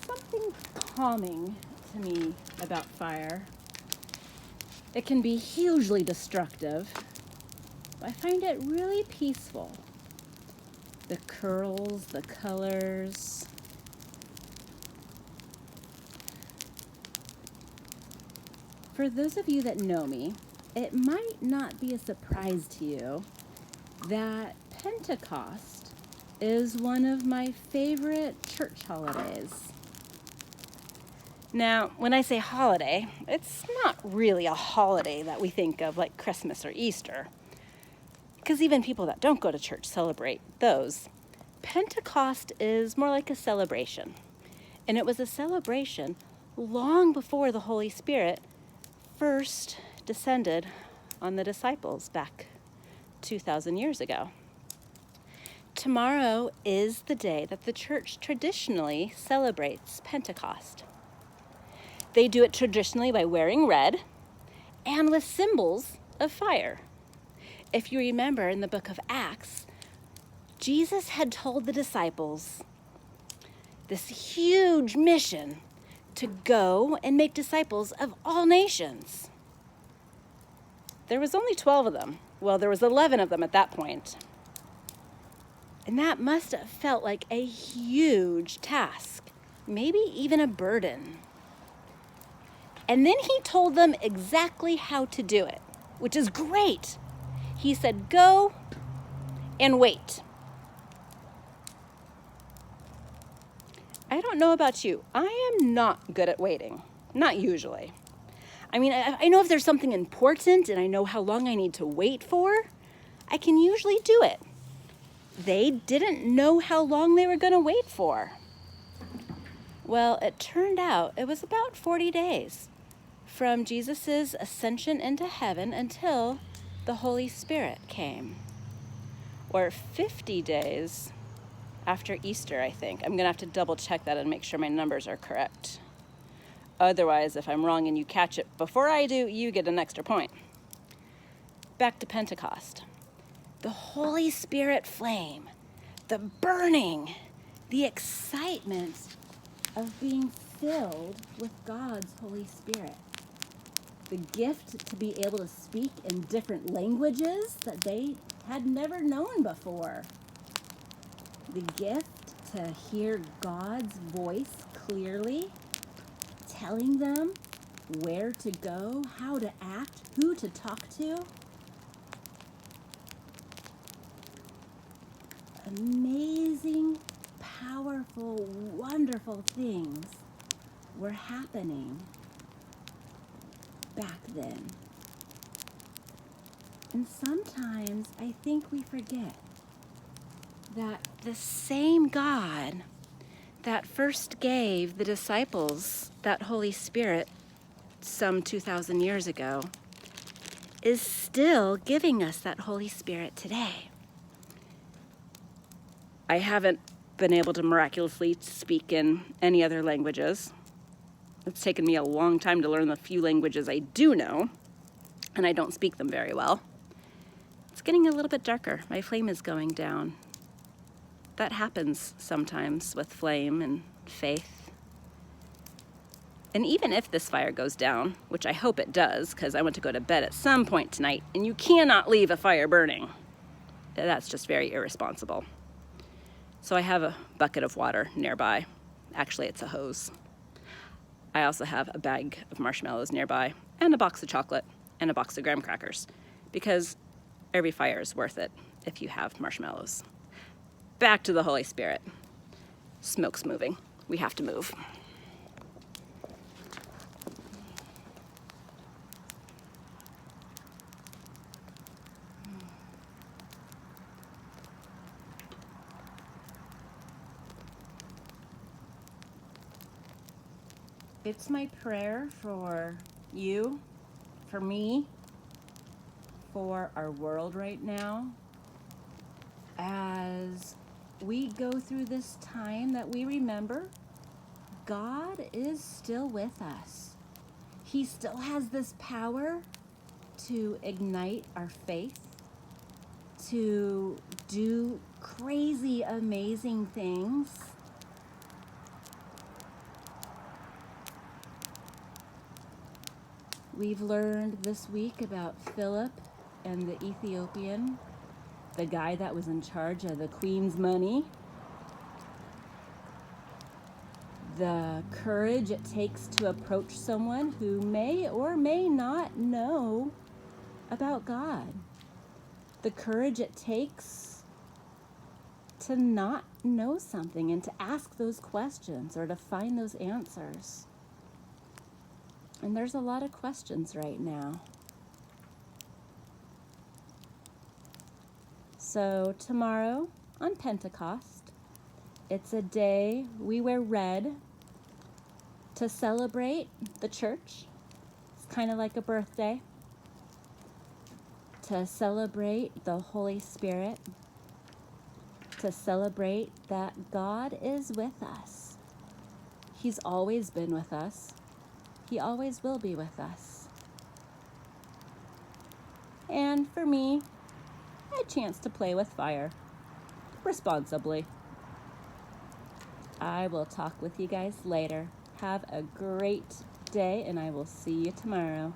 There's something calming to me about fire. It can be hugely destructive, but I find it really peaceful. The curls, the colors. For those of you that know me, it might not be a surprise to you that Pentecost is one of my favorite church holidays. Now, when I say holiday, it's not really a holiday that we think of like Christmas or Easter, because even people that don't go to church celebrate those. Pentecost is more like a celebration, and it was a celebration long before the Holy Spirit first descended on the disciples back 2,000 years ago. Tomorrow is the day that the church traditionally celebrates Pentecost. They do it traditionally by wearing red and with symbols of fire. If you remember in the book of Acts, Jesus had told the disciples this huge mission to go and make disciples of all nations. There was only 12 of them. Well, there was 11 of them at that point. And that must have felt like a huge task, maybe even a burden. And then he told them exactly how to do it, which is great. He said, go and wait. I don't know about you. I am not good at waiting. Not usually. I mean, I know if there's something important and I know how long I need to wait for, I can usually do it. They didn't know how long they were going to wait for. Well, it turned out it was about 40 days from Jesus' ascension into heaven until the Holy Spirit came. Or 50 days after Easter, I think. I'm going to have to double check that and make sure my numbers are correct. Otherwise, if I'm wrong and you catch it before I do, you get an extra point. Back to Pentecost. The Holy Spirit flame, the burning, the excitement of being filled with God's Holy Spirit. The gift to be able to speak in different languages that they had never known before. The gift to hear God's voice clearly, telling them where to go, how to act, who to talk to. Amazing, powerful, wonderful things were happening back then. And sometimes I think we forget that the same God that first gave the disciples that Holy Spirit some 2,000 years ago is still giving us that Holy Spirit today. I haven't been able to miraculously speak in any other languages. It's taken me a long time to learn the few languages I do know, and I don't speak them very well. It's getting a little bit darker. My flame is going down. That happens sometimes with flame and faith. And even if this fire goes down, which I hope it does, because I want to go to bed at some point tonight, and you cannot leave a fire burning. That's just very irresponsible. So I have a bucket of water nearby. Actually, it's a hose. I also have a bag of marshmallows nearby, and a box of chocolate, and a box of graham crackers, because every fire is worth it if you have marshmallows. Back to the Holy Spirit. Smoke's moving. We have to move. It's my prayer for you, for me, for our world right now, as we go through this time that we remember God is still with us. He still has this power to ignite our faith, to do crazy, amazing things. We've learned this week about Philip and the Ethiopian, the guy that was in charge of the queen's money, the courage it takes to approach someone who may or may not know about God, the courage it takes to not know something and to ask those questions or to find those answers. And there's a lot of questions right now. So tomorrow on Pentecost, it's a day we wear red to celebrate the church. It's kind of like a birthday. To celebrate the Holy Spirit. To celebrate that God is with us. He's always been with us. He always will be with us. And for me, a chance to play with fire responsibly. I will talk with you guys later. Have a great day, and I will see you tomorrow.